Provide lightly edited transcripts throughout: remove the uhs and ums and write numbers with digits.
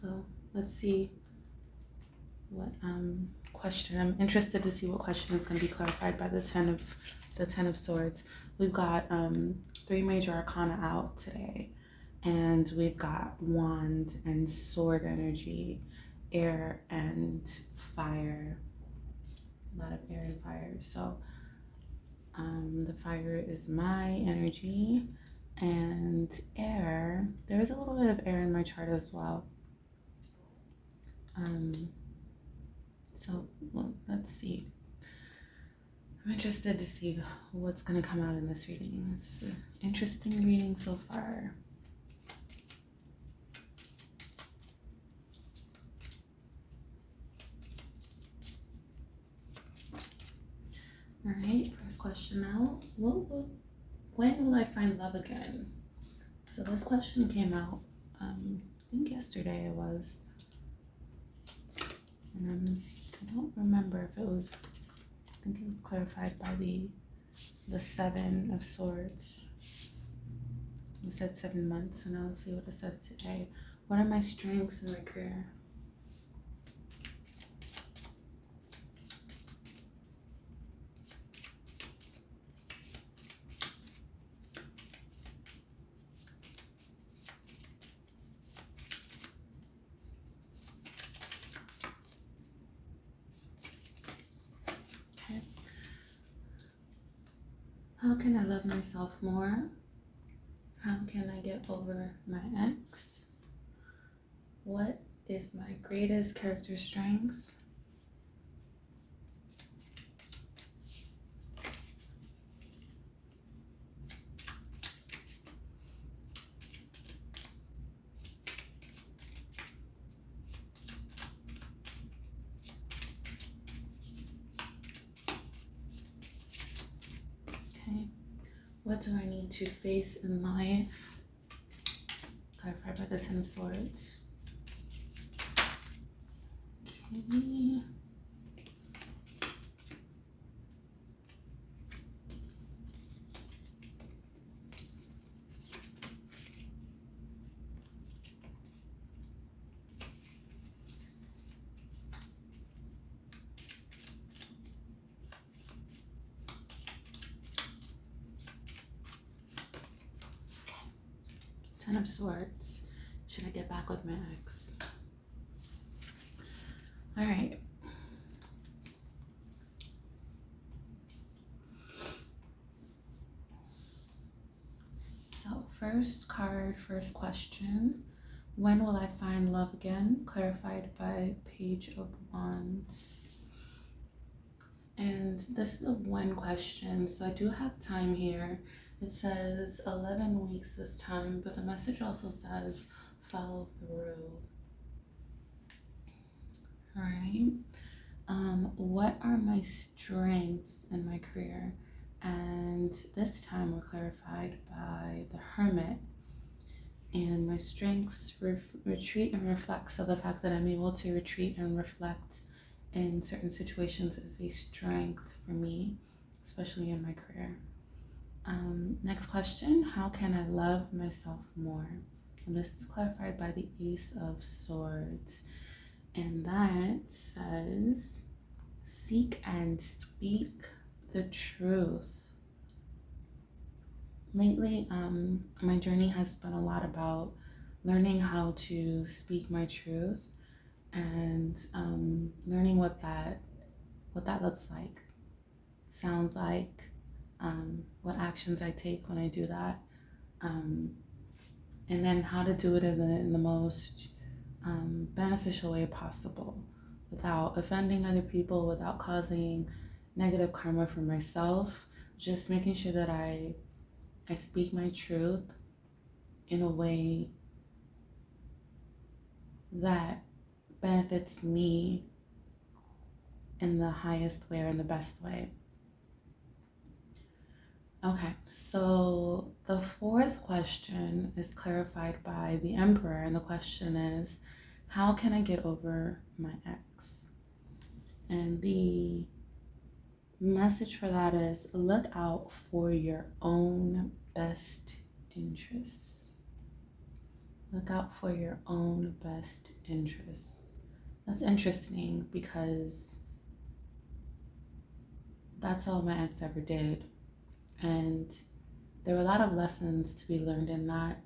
So let's see what question. I'm interested to see what question is going to be clarified by the Ten of Swords. We've got 3 major arcana out today, and we've got wand and sword energy, air and fire. A lot of air and fire. So the fire is my energy, and air. There is a little bit of air in my chart as well. So well, let's see. I'm interested to see what's going to come out in this reading. It's an interesting reading so far. All right, first question out. When will I find love again? So this question came out, I think yesterday it was. And I don't remember if it was, I think it was clarified by the 7 of Swords. It said 7 months, and I'll see what it says today. What are my strengths in my career? Okay. How can I love myself more? How can I get over my ex? What is my greatest character strength? Okay. What do I need to face in life? Clarified by the 10 of Swords. Okay. Ten of Swords. Should I get back with my ex? All right. So first card, first question. When will I find love again? Clarified by Page of Wands. And this is a when question, so I do have time here. It says 11 weeks this time, but the message also says follow through. All right. What are my strengths in my career? And this time we're clarified by the Hermit. And my strengths retreat and reflect. So the fact that I'm able to retreat and reflect in certain situations is a strength for me, especially in my career. Next question, how can I love myself more? And this is clarified by the Ace of Swords. And that says, seek and speak the truth. Lately, my journey has been a lot about learning how to speak my truth and learning what that looks like, sounds like, what actions I take when I do that, and then how to do it in the most beneficial way possible without offending other people, without causing negative karma for myself, just making sure that I speak my truth in a way that benefits me in the highest way or in the best way. Okay, so the fourth question is clarified by the Emperor, and the question is, how can I get over my ex? And the message for that is, look out for your own best interests. Look out for your own best interests. That's interesting because that's all my ex ever did. And there were a lot of lessons to be learned in that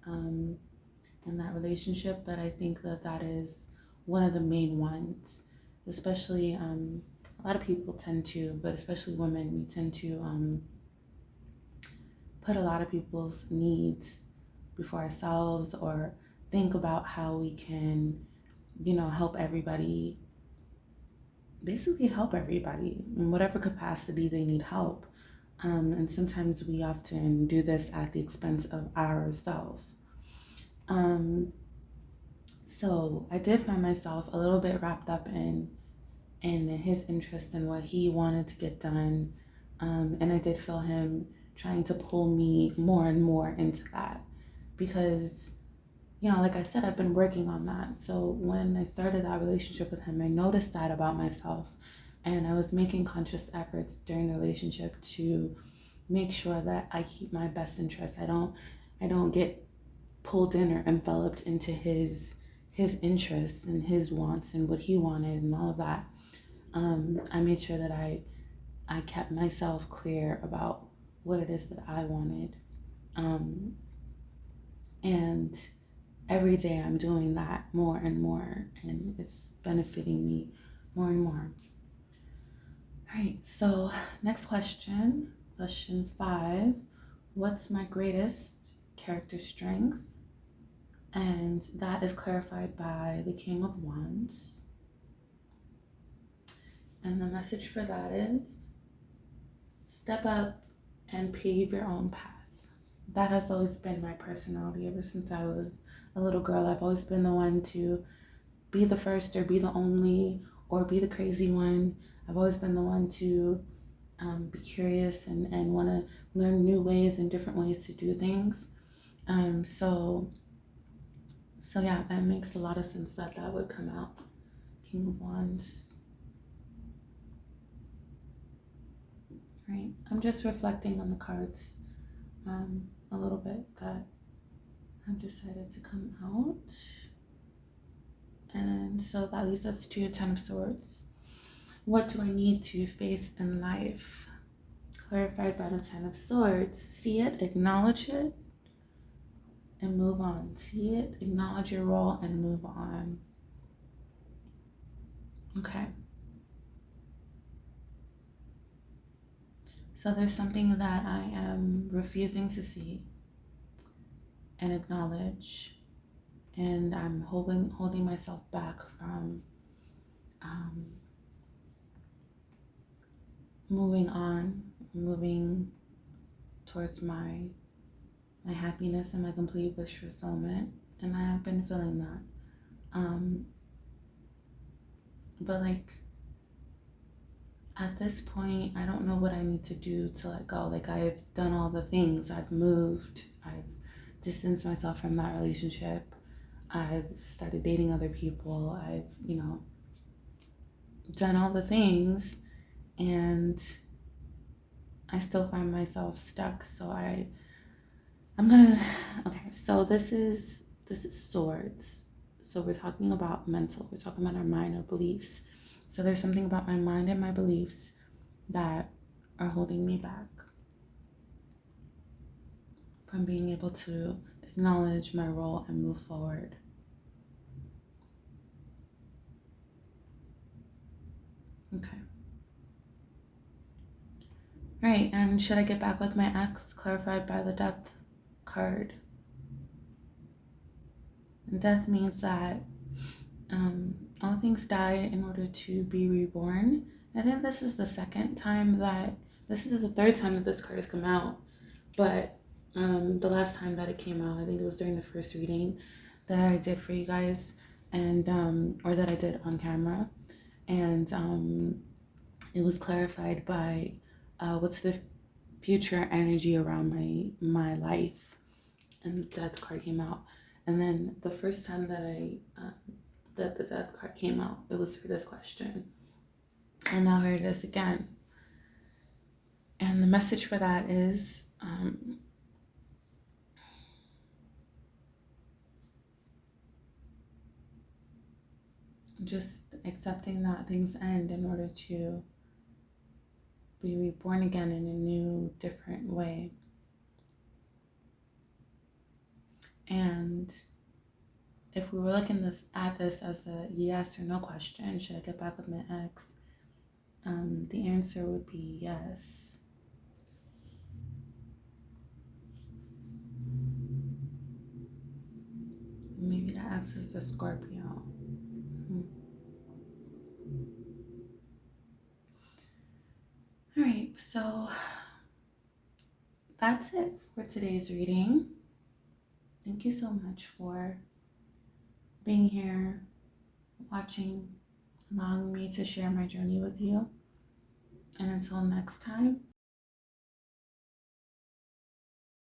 relationship, but I think that is one of the main ones. Especially, a lot of people tend to, but especially women, we tend to put a lot of people's needs before ourselves, or think about how we can, help everybody, basically help everybody in whatever capacity they need help. And sometimes we often do this at the expense of ourselves. Um, so I did find myself a little bit wrapped up in his interest in what he wanted to get done. And I did feel him trying to pull me more and more into that because, like I said, I've been working on that. So when I started that relationship with him, I noticed that about myself. And I was making conscious efforts during the relationship to make sure that I keep my best interest. I don't get pulled in or enveloped into his interests and his wants and what he wanted and all of that. I made sure that I kept myself clear about what it is that I wanted. Um, and every day I'm doing that more and more, and it's benefiting me more and more. All right, so next question, question 5. What's my greatest character strength? And that is clarified by the King of Wands. And the message for that is step up and pave your own path. That has always been my personality ever since I was a little girl. I've always been the one to be the first or be the only or be the crazy one. I've always been the one to be curious and want to learn new ways and different ways to do things. So yeah, that makes a lot of sense that would come out. King of Wands. Right. I'm just reflecting on the cards a little bit that have decided to come out. And so that leads us to a Ten of Swords. What do I need to face in life? Clarified by the Ten of Swords. See it, acknowledge it, and move on. See it, acknowledge your role, and move on. Okay. So there's something that I am refusing to see and acknowledge, and I'm holding myself back from moving on, moving towards my happiness and my complete wish fulfillment, and I have been feeling that. But like at this point, I don't know what I need to do to let go. Like I've done all the things. I've moved. I've distanced myself from that relationship. I've started dating other people. I've, done all the things, and I still find myself stuck. So I'm gonna, okay, so this is swords. So we're talking about mental. We're talking about our mind, our beliefs. So there's something about my mind and my beliefs that are holding me back from being able to acknowledge my role and move forward. Okay. Right, and should I get back with my ex? Clarified by the Death card. And death means that all things die in order to be reborn. I think this is the third time that this card has come out. But the last time that it came out, I think it was during the first reading that I did for you guys, and or that I did on camera. And it was clarified by what's the future energy around my life, and the Death card came out. And then the first time that the Death card came out, it was for this question, and now here it is again. And the message for that is just accepting that things end in order to be reborn again in a new, different way. And if we were looking at this as a yes or no question, should I get back with my ex? The answer would be yes. Maybe that ex is the Scorpio. All right, so that's it for today's reading. Thank you so much for being here, watching, allowing me to share my journey with you. And until next time,